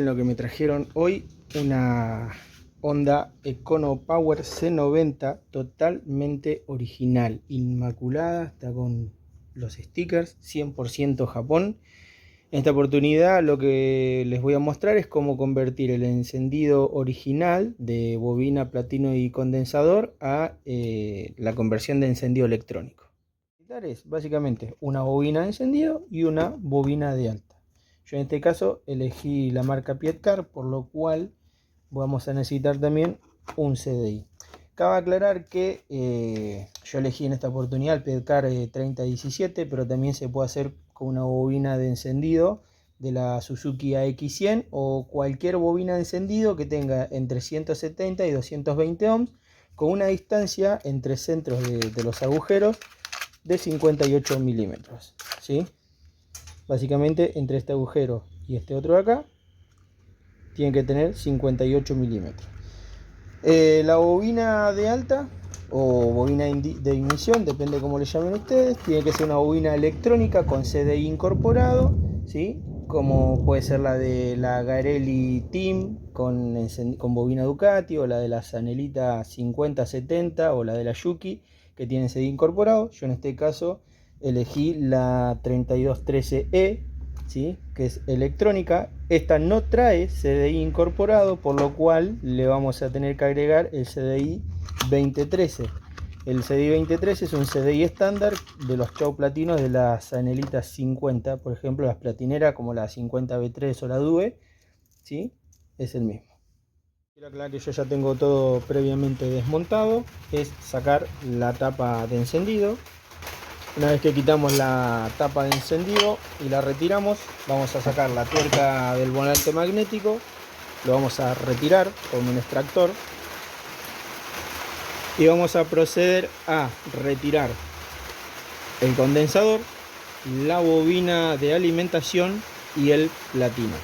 Lo que me trajeron hoy, una Honda EconoPower C90 totalmente original, inmaculada, está con los stickers, 100% Japón. En esta oportunidad lo que les voy a mostrar es cómo convertir el encendido original de bobina, platino y condensador a la conversión de encendido electrónico. Es básicamente una bobina de encendido y una bobina de alta. Yo en este caso elegí la marca Pietcar, por lo cual vamos a necesitar también un CDI. Cabe aclarar que yo elegí en esta oportunidad el Pietcar 3017, pero también se puede hacer con una bobina de encendido de la Suzuki AX100 o cualquier bobina de encendido que tenga entre 170 y 220 ohms con una distancia entre centros de los agujeros de 58 milímetros, ¿sí? Básicamente entre este agujero y este otro de acá tiene que tener 58 milímetros. La bobina de alta o bobina de ignición, depende cómo le llamen ustedes, tiene que ser una bobina electrónica con CDI incorporado, ¿sí? Como puede ser la de la Garelli Team con bobina Ducati, o la de la Sanelita 5070 o la de la Yuki que tiene CDI incorporado. Yo en este caso elegí la 3213E, ¿sí? Que es electrónica. Esta no trae CDI incorporado, por lo cual le vamos a tener que agregar el CDI 2013. El CDI 2013 es un CDI estándar de los chau platinos de la Sanelita 50, por ejemplo las platineras como la 50B3 o la Due, ¿sí? Es el mismo. Quiero aclarar que yo ya tengo todo previamente desmontado. Es sacar la tapa de encendido. Una vez que quitamos la tapa de encendido y la retiramos, vamos a sacar la tuerca del volante magnético. Lo vamos a retirar con un extractor y vamos a proceder a retirar el condensador, la bobina de alimentación y el platino.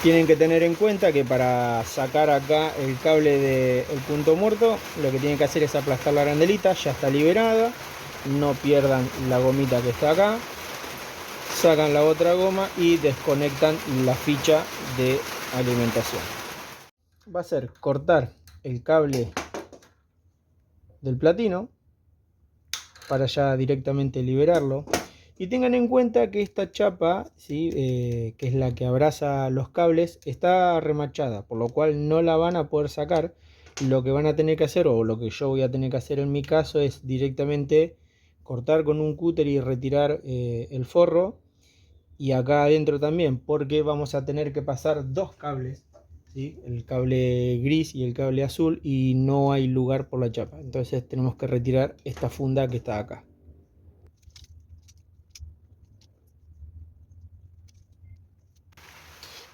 Tienen que tener en cuenta que para sacar acá el cable del punto muerto, lo que tienen que hacer es aplastar la arandelita, ya está liberada. No pierdan la gomita que está acá. Sacan la otra goma y desconectan la ficha de alimentación. Va a ser cortar el cable del platino para ya directamente liberarlo. Y tengan en cuenta que esta chapa, ¿sí? Que es la que abraza los cables, está remachada, por lo cual no la van a poder sacar. Lo que van a tener que hacer, o lo que yo voy a tener que hacer en mi caso, es directamente cortar con un cúter y retirar el forro. Y acá adentro también, porque vamos a tener que pasar dos cables, ¿sí? El cable gris y el cable azul, y no hay lugar por la chapa. Entonces tenemos que retirar esta funda que está acá.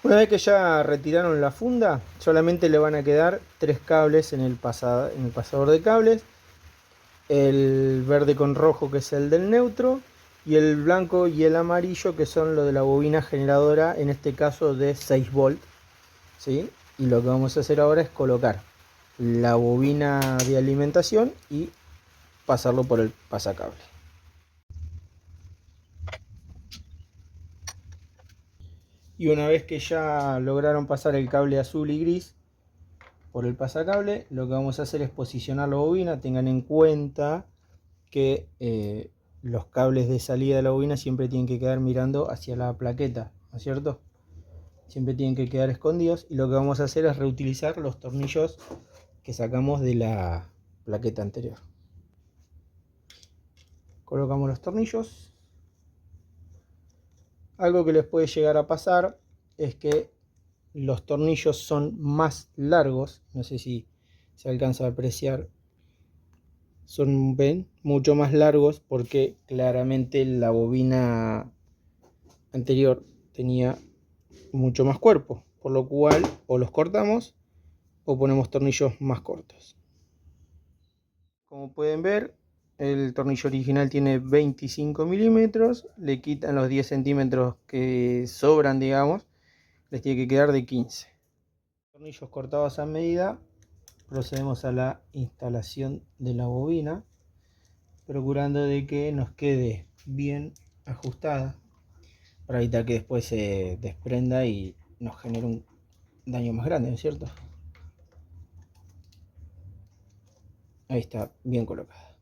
Una vez que ya retiraron la funda, solamente le van a quedar tres cables en el pasador de cables. El verde con rojo, que es el del neutro, y el blanco y el amarillo, que son lo de la bobina generadora, en este caso de 6 volt, ¿sí? Y lo que vamos a hacer ahora es colocar la bobina de alimentación y pasarlo por el pasacable. Y una vez que ya lograron pasar el cable azul y gris por el pasacable, lo que vamos a hacer es posicionar la bobina. Tengan en cuenta que los cables de salida de la bobina siempre tienen que quedar mirando hacia la plaqueta, ¿no es cierto? Siempre tienen que quedar escondidos, y lo que vamos a hacer es reutilizar los tornillos que sacamos de la plaqueta anterior. Colocamos los tornillos. Algo que les puede llegar a pasar es que los tornillos son más largos, no sé si se alcanza a apreciar, son, ven, mucho más largos, porque claramente la bobina anterior tenía mucho más cuerpo, por lo cual o los cortamos o ponemos tornillos más cortos. Como pueden ver, el tornillo original tiene 25 milímetros, le quitan los 10 centímetros que sobran, digamos, les tiene que quedar de 15. Tornillos cortados a medida, procedemos a la instalación de la bobina. procurando de que nos quede bien ajustada para evitar que después se desprenda y nos genere un daño más grande, ¿no es cierto? Ahí está, bien colocada.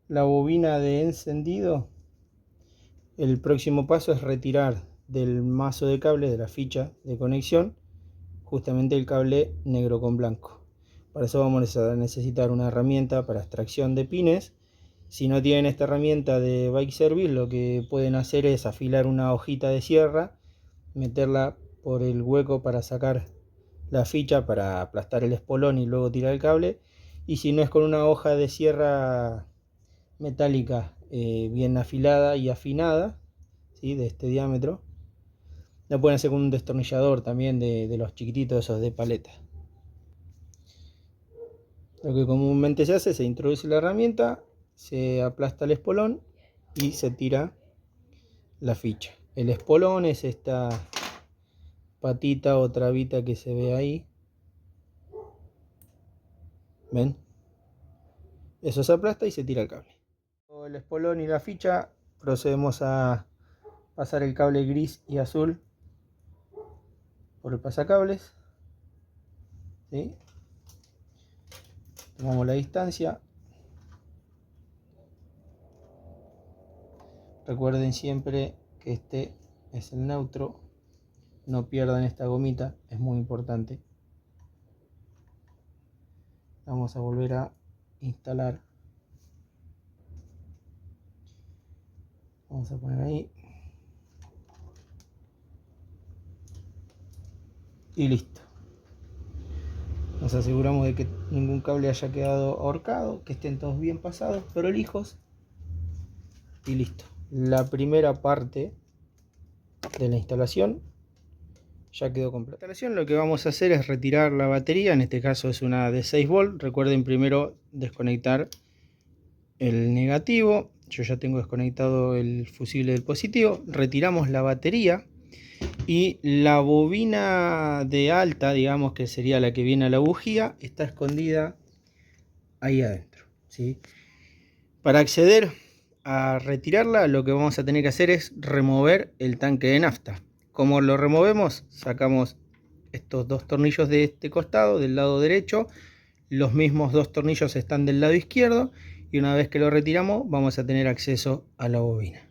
La bobina de encendido, el próximo paso es retirar del mazo de cable, de la ficha de conexión, justamente el cable negro con blanco. Para eso vamos a necesitar una herramienta para extracción de pines. Si no tienen esta herramienta de Bike Service, lo que pueden hacer es afilar una hojita de sierra, meterla por el hueco para sacar la ficha, para aplastar el espolón y luego tirar el cable. Y si no es con una hoja de sierra metálica bien afilada y afinada, ¿sí?, de este diámetro, la pueden hacer con un destornillador también de los chiquititos, esos de paleta. Lo que comúnmente se hace, se introduce la herramienta, se aplasta el espolón y se tira la ficha. El espolón es esta patita o trabita que se ve ahí. ¿Ven? Eso se aplasta y se tira el cable. Con el espolón y la ficha procedemos a pasar el cable gris y azul por el pasacables, ¿sí? Tomamos la distancia. Recuerden siempre que este es el neutro. No pierdan esta gomita, es muy importante. Vamos a volver a instalar. Vamos a poner ahí. Y listo. Nos aseguramos de que ningún cable haya quedado ahorcado, que estén todos bien pasados, prolijos. Y listo. La primera parte de la instalación ya quedó completa. La instalación, lo que vamos a hacer es retirar la batería. En este caso es una de 6 volt. Recuerden primero desconectar el negativo. Yo ya tengo desconectado el fusible del positivo. Retiramos la batería. Y la bobina de alta, digamos que sería la que viene a la bujía, está escondida ahí adentro, ¿sí? Para acceder a retirarla, lo que vamos a tener que hacer es remover el tanque de nafta. ¿Cómo lo removemos? Sacamos estos dos tornillos de este costado, del lado derecho. Los mismos dos tornillos están del lado izquierdo. Y una vez que lo retiramos, vamos a tener acceso a la bobina.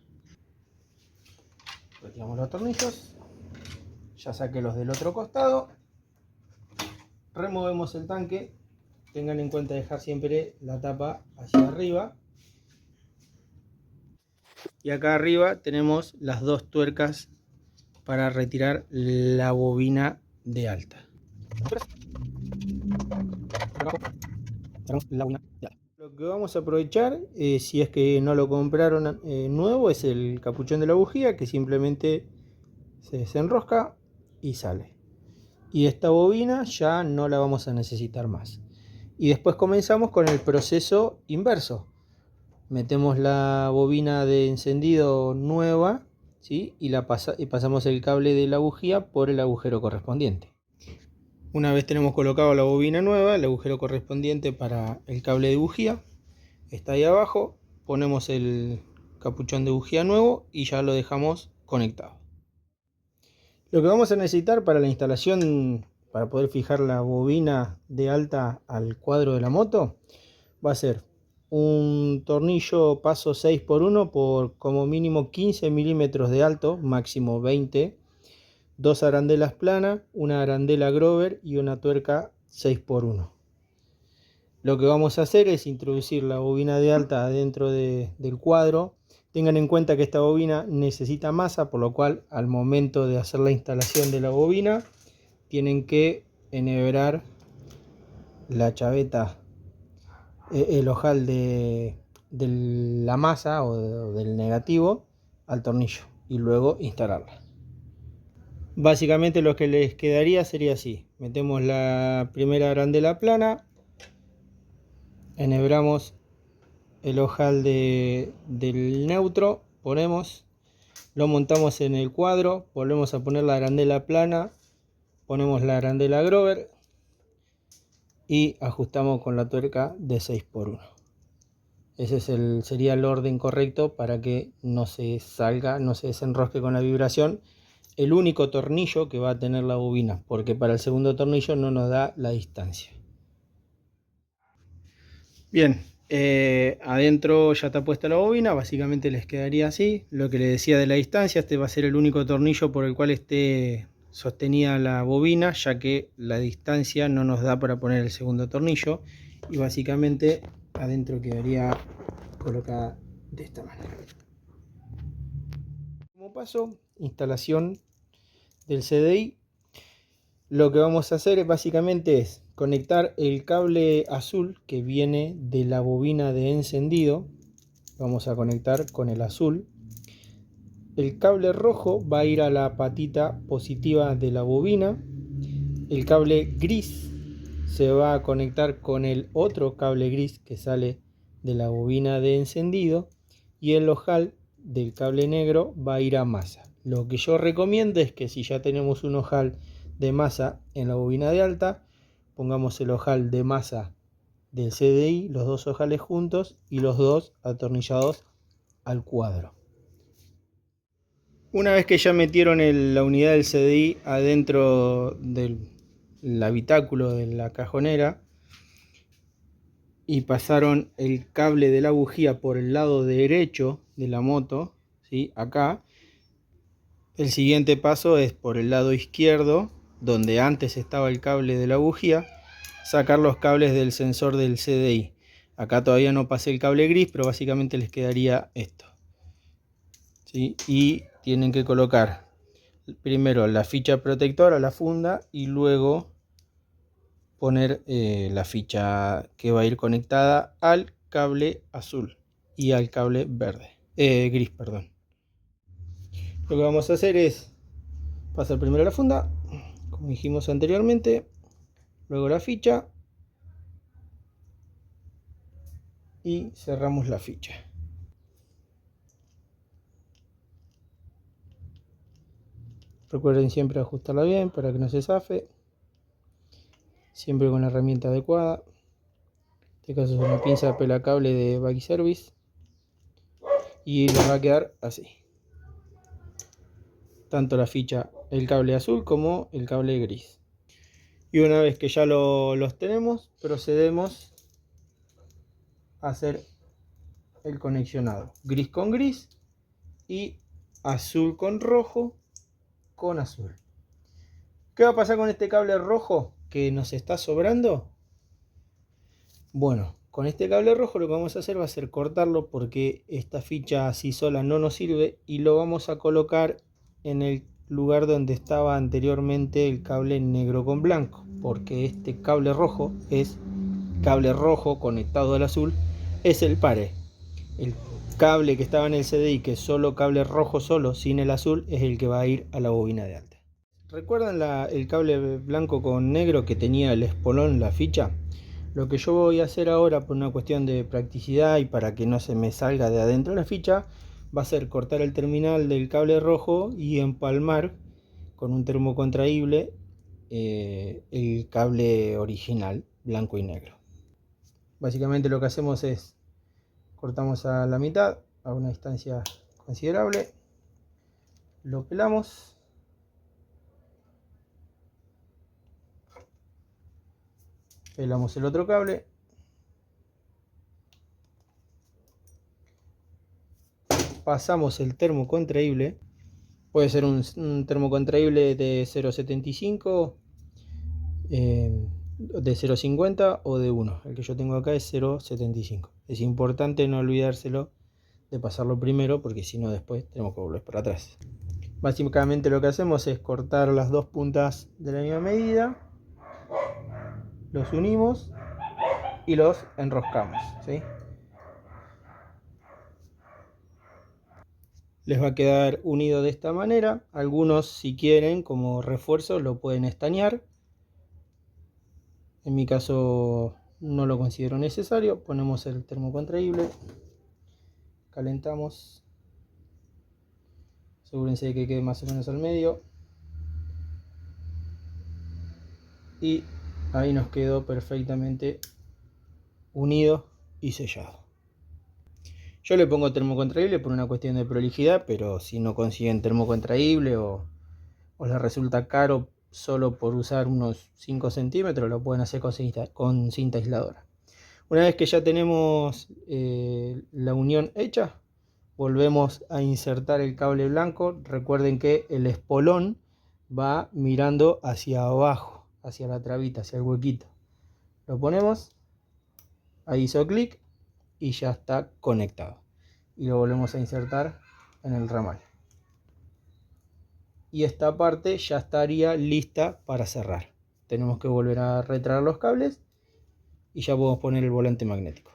Retiramos los tornillos. Ya saqué los del otro costado. Removemos el tanque. Tengan en cuenta dejar siempre la tapa hacia arriba. Y acá arriba tenemos las dos tuercas para retirar la bobina de alta. Lo que vamos a aprovechar, si es que no lo compraron nuevo, es el capuchón de la bujía, que simplemente se desenrosca y sale. Y esta bobina ya no la vamos a necesitar más. Y después comenzamos con el proceso inverso. Metemos la bobina de encendido nueva, ¿sí?, y pasamos el cable de la bujía por el agujero correspondiente. Una vez tenemos colocado la bobina nueva, el agujero correspondiente para el cable de bujía está ahí abajo. Ponemos el capuchón de bujía nuevo y ya lo dejamos conectado. Lo que vamos a necesitar para la instalación, para poder fijar la bobina de alta al cuadro de la moto, va a ser un tornillo paso 6x1 por como mínimo 15 milímetros de alto, máximo 20, dos arandelas planas, una arandela Grover y una tuerca 6x1. Lo que vamos a hacer es introducir la bobina de alta dentro del cuadro. Tengan en cuenta que esta bobina necesita masa, por lo cual al momento de hacer la instalación de la bobina tienen que enhebrar la chaveta, el ojal de la masa o del negativo al tornillo y luego instalarla. Básicamente lo que les quedaría sería así: metemos la primera arandela plana, enhebramos el ojal del neutro, lo montamos en el cuadro, volvemos a poner la arandela plana, ponemos la arandela Grover y ajustamos con la tuerca de 6x1. Ese sería el orden correcto para que no se salga, no se desenrosque con la vibración. El único tornillo que va a tener la bobina, porque para el segundo tornillo no nos da la distancia. Bien, adentro ya está puesta la bobina, básicamente les quedaría así. Lo que les decía de la distancia, este va a ser el único tornillo por el cual esté sostenida la bobina, ya que la distancia no nos da para poner el segundo tornillo, y básicamente adentro quedaría colocada de esta manera. Como paso, instalación del CDI. Lo que vamos a hacer básicamente es conectar el cable azul que viene de la bobina de encendido. Vamos a conectar con el azul. El cable rojo va a ir a la patita positiva de la bobina. El cable gris se va a conectar con el otro cable gris que sale de la bobina de encendido. Y el ojal del cable negro va a ir a masa. Lo que yo recomiendo es que si ya tenemos un ojal de masa en la bobina de alta, pongamos el ojal de masa del CDI, los dos ojales juntos y los dos atornillados al cuadro. Una vez que ya metieron la unidad del CDI adentro del habitáculo de la cajonera y pasaron el cable de la bujía por el lado derecho de la moto, ¿sí? Acá, el siguiente paso es por el lado izquierdo, donde antes estaba el cable de la bujía, sacar los cables del sensor del CDI. Acá todavía no pasé el cable gris, pero básicamente les quedaría esto, ¿sí? Y tienen que colocar primero la ficha protectora, la funda, y luego poner la ficha que va a ir conectada al cable azul y al cable gris, perdón. Lo que vamos a hacer es pasar primero la funda, como dijimos anteriormente, luego la ficha y cerramos la ficha. Recuerden siempre ajustarla bien para que no se zafe, siempre con la herramienta adecuada. En este caso es una pinza pelacable de Baggy Service y les va a quedar así, tanto la ficha, el cable azul como el cable gris. Y una vez que ya los tenemos, procedemos a hacer el conexionado gris con gris y azul con rojo con azul. ¿Qué va a pasar con este cable rojo que nos está sobrando? Bueno, con este cable rojo lo que vamos a hacer va a ser cortarlo, porque esta ficha así sola no nos sirve, y lo vamos a colocar en el lugar donde estaba anteriormente el cable negro con blanco, porque este cable rojo es cable rojo conectado al azul, es el pare. El cable que estaba en el CDI, que es solo cable rojo solo, sin el azul, es el que va a ir a la bobina de alta. ¿Recuerdan el cable blanco con negro que tenía el espolón, la ficha? Lo que yo voy a hacer ahora, por una cuestión de practicidad y para que no se me salga de adentro la ficha, va a ser cortar el terminal del cable rojo y empalmar con un termocontraíble el cable original, blanco y negro. Básicamente lo que hacemos es cortamos a la mitad, a una distancia considerable, lo pelamos, pelamos el otro cable, pasamos el termocontraíble, puede ser un termocontraíble de 0,75, de 0,50 o de 1. El que yo tengo acá es 0,75. Es importante no olvidárselo de pasarlo primero, porque si no después tenemos que volver para atrás. Básicamente lo que hacemos es cortar las dos puntas de la misma medida, los unimos y los enroscamos, ¿sí? Les va a quedar unido de esta manera. Algunos, si quieren, como refuerzo, lo pueden estañar. En mi caso no lo considero necesario. Ponemos el termocontraíble, calentamos, asegúrense de que quede más o menos al medio, y ahí nos quedó perfectamente unido y sellado. Yo le pongo termocontraíble por una cuestión de prolijidad, pero si no consiguen termocontraíble o les resulta caro solo por usar unos 5 centímetros, lo pueden hacer con cinta aisladora. Una vez que ya tenemos la unión hecha, volvemos a insertar el cable blanco. Recuerden que el espolón va mirando hacia abajo, hacia la trabita, hacia el huequito. Lo ponemos, ahí hizo clic y ya está conectado. Y lo volvemos a insertar en el ramal. Y esta parte ya estaría lista para cerrar. Tenemos que volver a retraer los cables y ya podemos poner el volante magnético.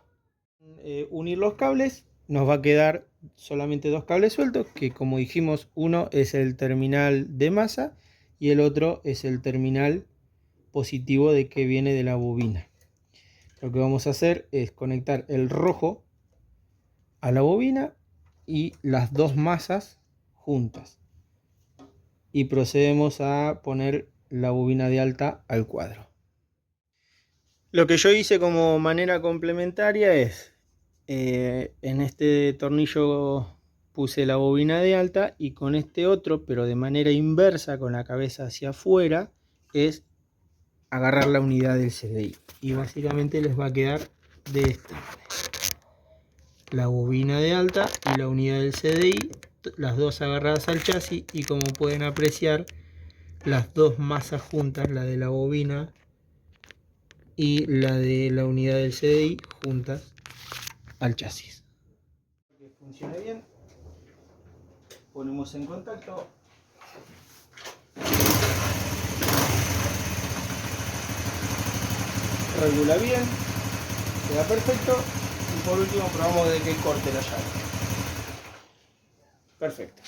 Unir los cables, nos va a quedar solamente dos cables sueltos, que como dijimos, uno es el terminal de masa y el otro es el terminal positivo de que viene de la bobina. Lo que vamos a hacer es conectar el rojo a la bobina y las dos masas juntas, y procedemos a poner la bobina de alta al cuadro. Lo que yo hice como manera complementaria es en este tornillo puse la bobina de alta, y con este otro, pero de manera inversa, con la cabeza hacia afuera, es agarrar la unidad del CDI, y básicamente les va a quedar de esta manera: la bobina de alta y la unidad del CDI, las dos agarradas al chasis, y como pueden apreciar, las dos masas juntas, la de la bobina y la de la unidad del CDI, juntas al chasis. Para que funcione bien, ponemos en contacto. Regula bien, queda perfecto, y por último probamos de que corte la llave. Perfecto.